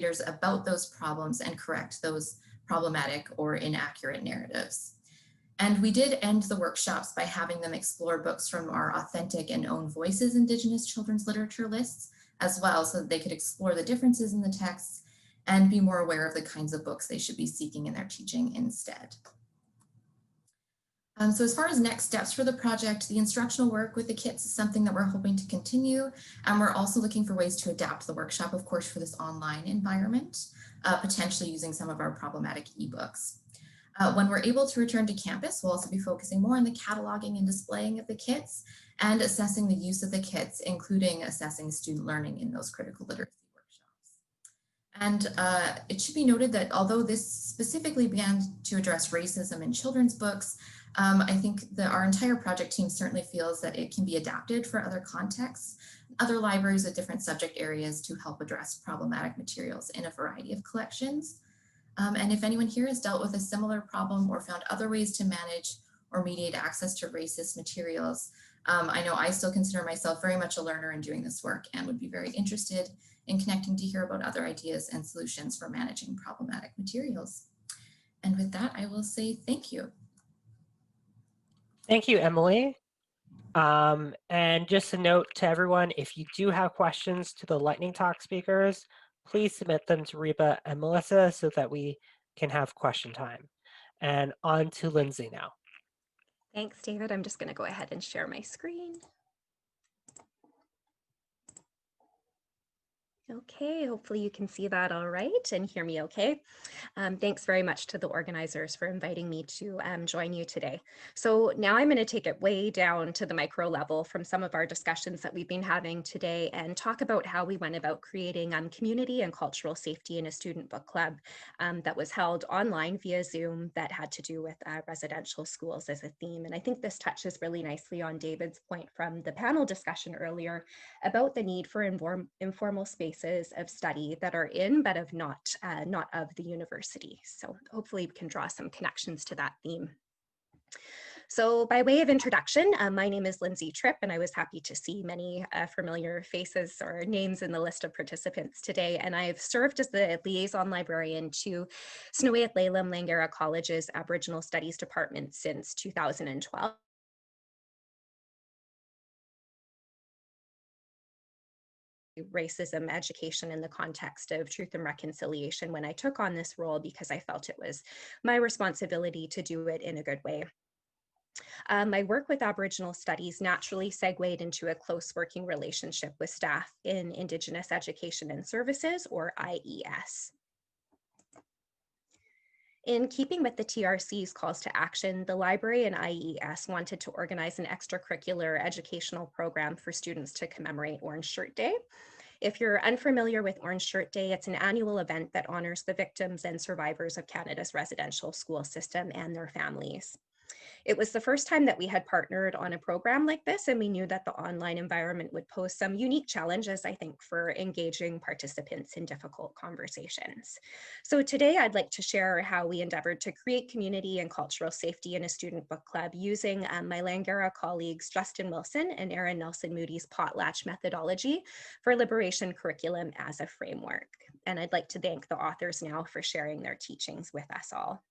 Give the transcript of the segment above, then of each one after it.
readers about those problems and correct those problematic or inaccurate narratives. And we did end the workshops by having them explore books from our authentic and own voices Indigenous children's literature lists as well, so that they could explore the differences in the texts and be more aware of the kinds of books they should be seeking in their teaching instead. So as far as next steps for the project, the instructional work with the kits is something that we're hoping to continue. And we're also looking for ways to adapt the workshop, of course, for this online environment, potentially using some of our problematic ebooks. When we're able to return to campus, we'll also be focusing more on the cataloging and displaying of the kits and assessing the use of the kits, including assessing student learning in those critical literacy workshops. And it should be noted that although this specifically began to address racism in children's books, I think that our entire project team certainly feels that it can be adapted for other contexts, other libraries with different subject areas to help address problematic materials in a variety of collections. And if anyone here has dealt with a similar problem or found other ways to manage or mediate access to racist materials, I know I still consider myself very much a learner in doing this work and would be very interested in connecting to hear about other ideas and solutions for managing problematic materials. And with that, I will say thank you. Thank you, Emily. And just a note to everyone, if you do have questions to the Lightning Talk speakers, please submit them to Reba and Melissa so that we can have question time. And on to Lindsay now. Thanks, David. I'm just going to go ahead and share my screen. Okay, hopefully you can see that all right and hear me okay. Thanks very much to the organizers for inviting me to join you today. So now I'm going to take it way down to the micro level from some of our discussions that we've been having today and talk about how we went about creating community and cultural safety in a student book club that was held online via Zoom that had to do with residential schools as a theme. And I think this touches really nicely on David's point from the panel discussion earlier about the need for informal spaces of study that are in, but of not of the university. So hopefully we can draw some connections to that theme. So by way of introduction, my name is Lindsay Tripp, and I was happy to see many familiar faces or names in the list of participants today. And I've served as the liaison librarian to Snowy Laylam Langara College's Aboriginal Studies Department since 2012. Racism education in the context of truth and reconciliation when I took on this role because I felt it was my responsibility to do it in a good way. My work with Aboriginal studies naturally segued into a close working relationship with staff in Indigenous Education and Services, or IES. In keeping with the TRC's calls to action, the library and IES wanted to organize an extracurricular educational program for students to commemorate Orange Shirt Day. If you're unfamiliar with Orange Shirt Day, it's an annual event that honors the victims and survivors of Canada's residential school system and their families. It was the first time that we had partnered on a program like this, and we knew that the online environment would pose some unique challenges, I think, for engaging participants in difficult conversations. So today I'd like to share how we endeavored to create community and cultural safety in a student book club using my Langara colleagues Justin Wilson and Erin Nelson Moody's potlatch methodology for liberation curriculum as a framework. And I'd like to thank the authors now for sharing their teachings with us all.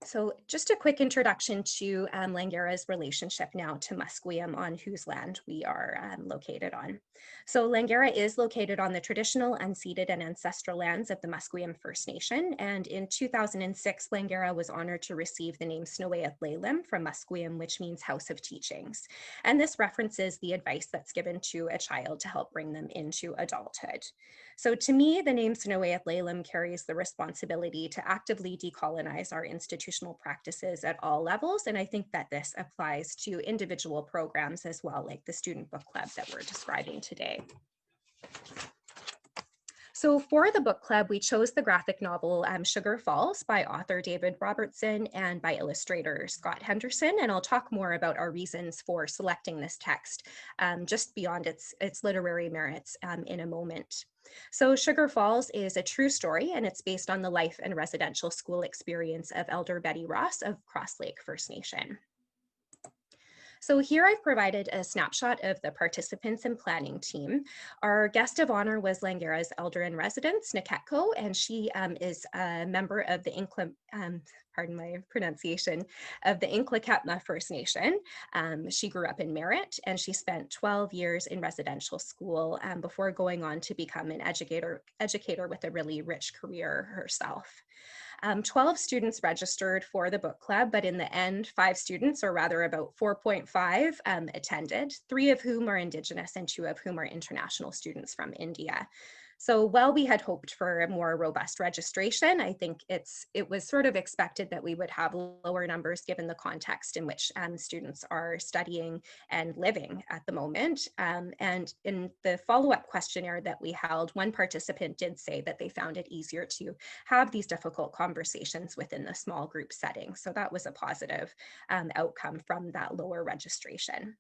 So just a quick introduction to Langara's relationship now to Musqueam, on whose land we are located on. So Langara is located on the traditional, unceded, and ancestral lands of the Musqueam First Nation. And in 2006, Langara was honored to receive the name Snowayat Laylim from Musqueam, which means House of Teachings. And this references the advice that's given to a child to help bring them into adulthood. So to me, the name Snowayat Laylim carries the responsibility to actively decolonize our institutional practices at all levels. And I think that this applies to individual programs as well, like the student book club that we're describing today. So for the book club, we chose the graphic novel Sugar Falls by author David Robertson and by illustrator Scott Henderson. And I'll talk more about our reasons for selecting this text just beyond its literary merits in a moment. So Sugar Falls is a true story, and it's based on the life and residential school experience of Elder Betty Ross of Cross Lake First Nation. So here I've provided a snapshot of the participants and planning team. Our guest of honor was Langara's elder in residence, Naketko, and she is a member of the pardon my pronunciation, of the Inklakatma First Nation. She grew up in Merritt and she spent 12 years in residential school before going on to become an educator with a really rich career herself. 12 students registered for the book club, but in the end, 5 students, or rather about 4.5, attended, 3 of whom are Indigenous and 2 of whom are international students from India. So while we had hoped for a more robust registration, I think it was sort of expected that we would have lower numbers given the context in which students are studying and living at the moment. And in the follow-up questionnaire that we held, one participant did say that they found it easier to have these difficult conversations within the small group setting. So that was a positive outcome from that lower registration.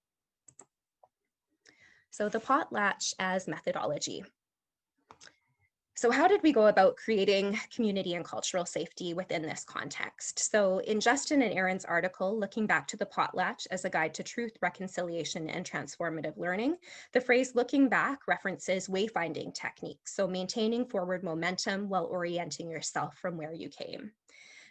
So the potlatch as methodology. So how did we go about creating community and cultural safety within this context? So in Justin and Aaron's article, Looking Back to the Potlatch as a Guide to Truth, Reconciliation, and Transformative Learning, the phrase looking back references wayfinding techniques, so maintaining forward momentum while orienting yourself from where you came.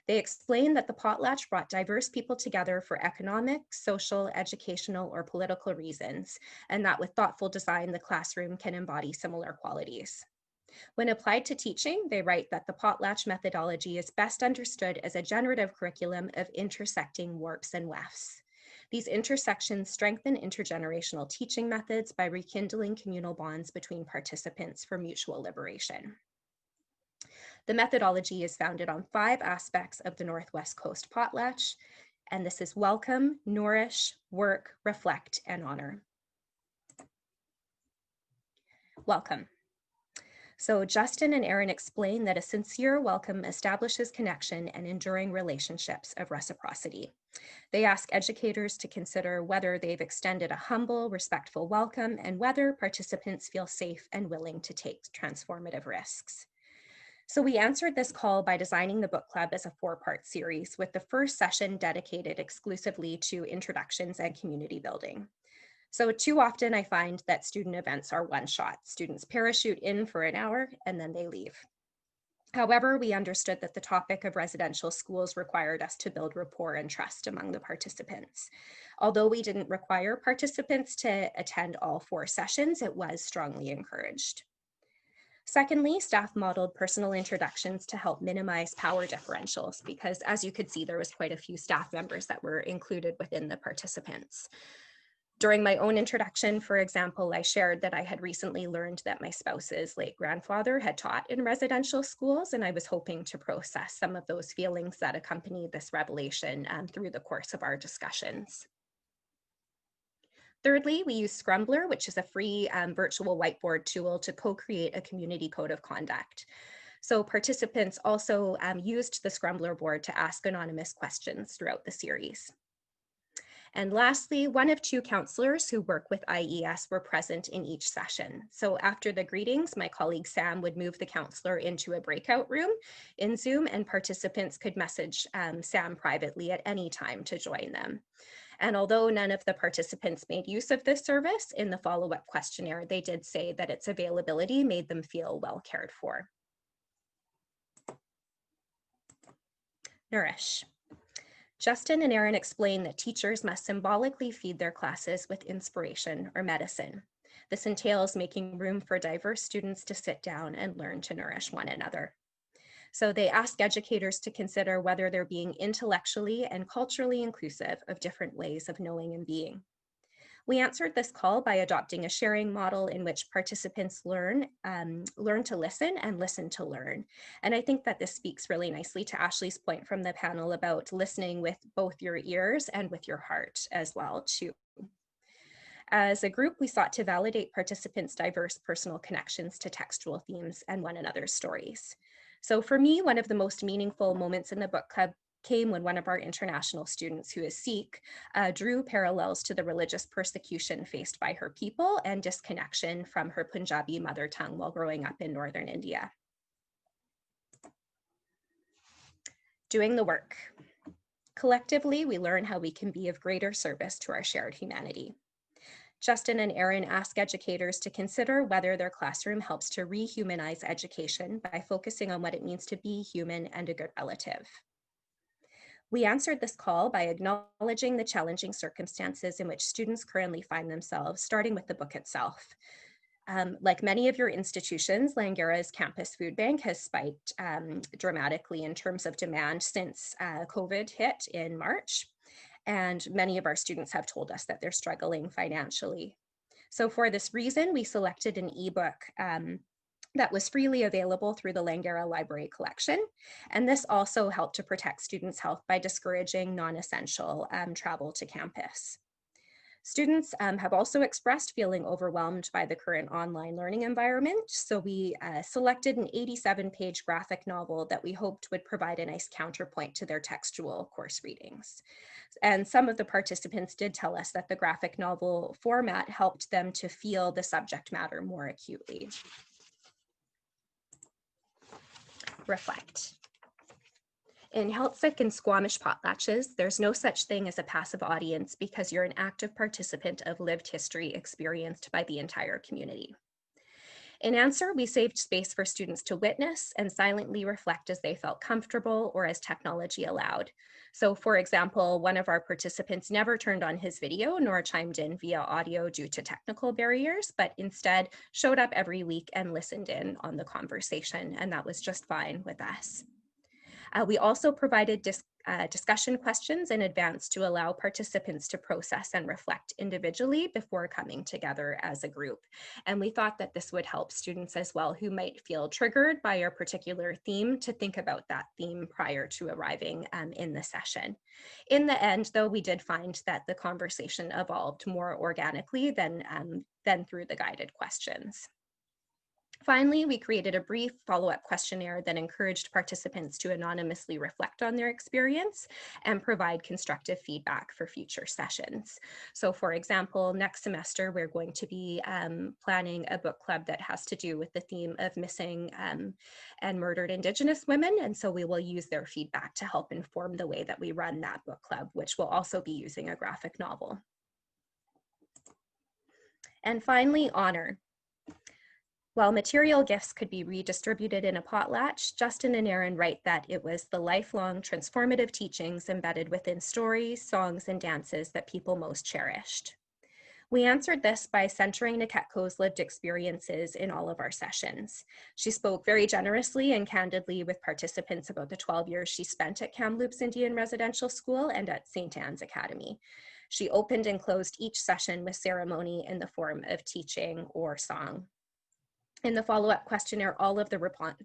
They explain that the potlatch brought diverse people together for economic, social, educational, or political reasons, and that with thoughtful design, the classroom can embody similar qualities. When applied to teaching, they write that the potlatch methodology is best understood as a generative curriculum of intersecting warps and wefts. These intersections strengthen intergenerational teaching methods by rekindling communal bonds between participants for mutual liberation. The methodology is founded on 5 aspects of the Northwest Coast potlatch, and this is welcome, nourish, work, reflect, and honor. Welcome. So Justin and Aaron explain that a sincere welcome establishes connection and enduring relationships of reciprocity. They ask educators to consider whether they've extended a humble, respectful welcome and whether participants feel safe and willing to take transformative risks. So we answered this call by designing the book club as a 4-part series, with the first session dedicated exclusively to introductions and community building. So too often I find that student events are one-shot. Students parachute in for an hour and then they leave. However, we understood that the topic of residential schools required us to build rapport and trust among the participants. Although we didn't require participants to attend all 4 sessions, it was strongly encouraged. Secondly, staff modeled personal introductions to help minimize power differentials, because as you could see, there was quite a few staff members that were included within the participants. During my own introduction, for example, I shared that I had recently learned that my spouse's late grandfather had taught in residential schools, and I was hoping to process some of those feelings that accompanied this revelation through the course of our discussions. Thirdly, we use Scrumbler, which is a free virtual whiteboard tool to co-create a community code of conduct. So participants also used the Scrumbler board to ask anonymous questions throughout the series. And lastly, 1 of 2 counselors who work with IES were present in each session. So after the greetings, my colleague Sam would move the counselor into a breakout room in Zoom, and participants could message Sam privately at any time to join them. And although none of the participants made use of this service, in the follow-up questionnaire, they did say that its availability made them feel well cared for. Nourish. Justin and Aaron explain that teachers must symbolically feed their classes with inspiration or medicine. This entails making room for diverse students to sit down and learn to nourish one another. So they ask educators to consider whether they're being intellectually and culturally inclusive of different ways of knowing and being. We answered this call by adopting a sharing model in which participants learn to listen and listen to learn. And I think that this speaks really nicely to Ashley's point from the panel about listening with both your ears and with your heart as well too. As a group, we sought to validate participants' diverse personal connections to textual themes and one another's stories. So for me, one of the most meaningful moments in the book club came when one of our international students, who is Sikh, drew parallels to the religious persecution faced by her people and disconnection from her Punjabi mother tongue while growing up in northern India. Doing the work. Collectively, we learn how we can be of greater service to our shared humanity. Justin and Erin ask educators to consider whether their classroom helps to rehumanize education by focusing on what it means to be human and a good relative. We answered this call by acknowledging the challenging circumstances in which students currently find themselves, starting with the book itself. Like many of your institutions, Langara's campus food bank has spiked dramatically in terms of demand since COVID hit in March. And many of our students have told us that they're struggling financially. So for this reason, we selected an ebook that was freely available through the Langara Library collection. And this also helped to protect students' health by discouraging non-essential travel to campus. Students have also expressed feeling overwhelmed by the current online learning environment. So we selected an 87-page graphic novel that we hoped would provide a nice counterpoint to their textual course readings. And some of the participants did tell us that the graphic novel format helped them to feel the subject matter more acutely. Reflect. In Heiltsuk and Squamish potlatches, there's no such thing as a passive audience because you're an active participant of lived history experienced by the entire community. In Answer, we saved space for students to witness and silently reflect as they felt comfortable or as technology allowed. So for example, one of our participants never turned on his video nor chimed in via audio due to technical barriers, but instead showed up every week and listened in on the conversation, and that was just fine with us. We also provided discussion questions in advance to allow participants to process and reflect individually before coming together as a group. And we thought that this would help students as well who might feel triggered by a particular theme to think about that theme prior to arriving in the session. In the end, though, we did find that the conversation evolved more organically than through the guided questions. Finally, we created a brief follow-up questionnaire that encouraged participants to anonymously reflect on their experience and provide constructive feedback for future sessions. So for example, next semester, we're going to be planning a book club that has to do with the theme of missing and murdered Indigenous women. And so we will use their feedback to help inform the way that we run that book club, which will also be using a graphic novel. And finally, honor. While material gifts could be redistributed in a potlatch, Justin and Erin write that it was the lifelong transformative teachings embedded within stories, songs, and dances that people most cherished. We answered this by centering Naketko's lived experiences in all of our sessions. She spoke very generously and candidly with participants about the 12 years she spent at Kamloops Indian Residential School and at St. Anne's Academy. She opened and closed each session with ceremony in the form of teaching or song. In the follow-up questionnaire, all of the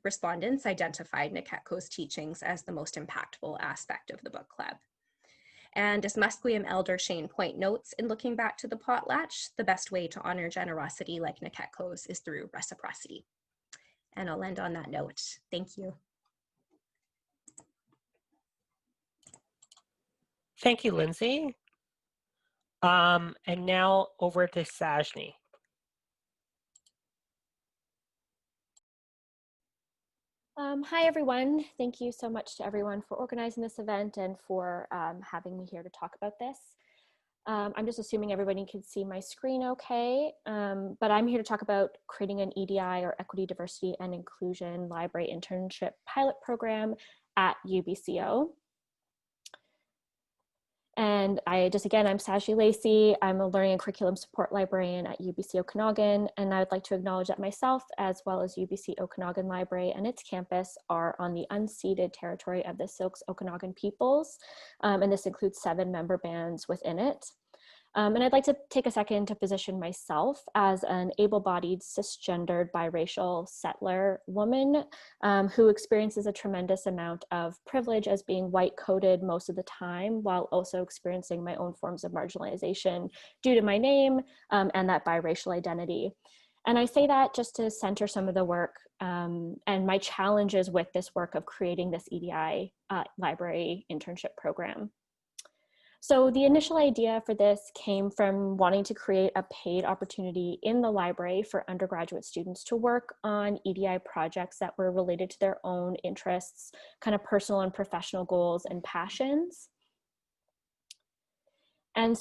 respondents identified Naketko's teachings as the most impactful aspect of the book club. And as Musqueam Elder Shane Point notes, in looking back to the potlatch, the best way to honor generosity like Naketko's is through reciprocity. And I'll end on that note. Thank you. Thank you, Lindsay. And now over to Sajni. Hi, everyone. Thank you so much to everyone for organizing this event and for having me here to talk about this. I'm just assuming everybody can see my screen okay, but I'm here to talk about creating an EDI or Equity, Diversity, and Inclusion Library Internship Pilot Program at UBCO. And I'm Sajni Lacey. I'm a Learning and Curriculum Support Librarian at UBC Okanagan, and I would like to acknowledge that myself, as well as UBC Okanagan Library and its campus, are on the unceded territory of the Silks Okanagan peoples, and this includes 7 member bands within it. And I'd like to take a second to position myself as an able-bodied, cisgendered, biracial settler woman who experiences a tremendous amount of privilege as being white-coded most of the time, while also experiencing my own forms of marginalization due to my name and that biracial identity. And I say that just to center some of the work and my challenges with this work of creating this EDI library internship program. So the initial idea for this came from wanting to create a paid opportunity in the library for undergraduate students to work on EDI projects that were related to their own interests, kind of personal and professional goals and passions. And so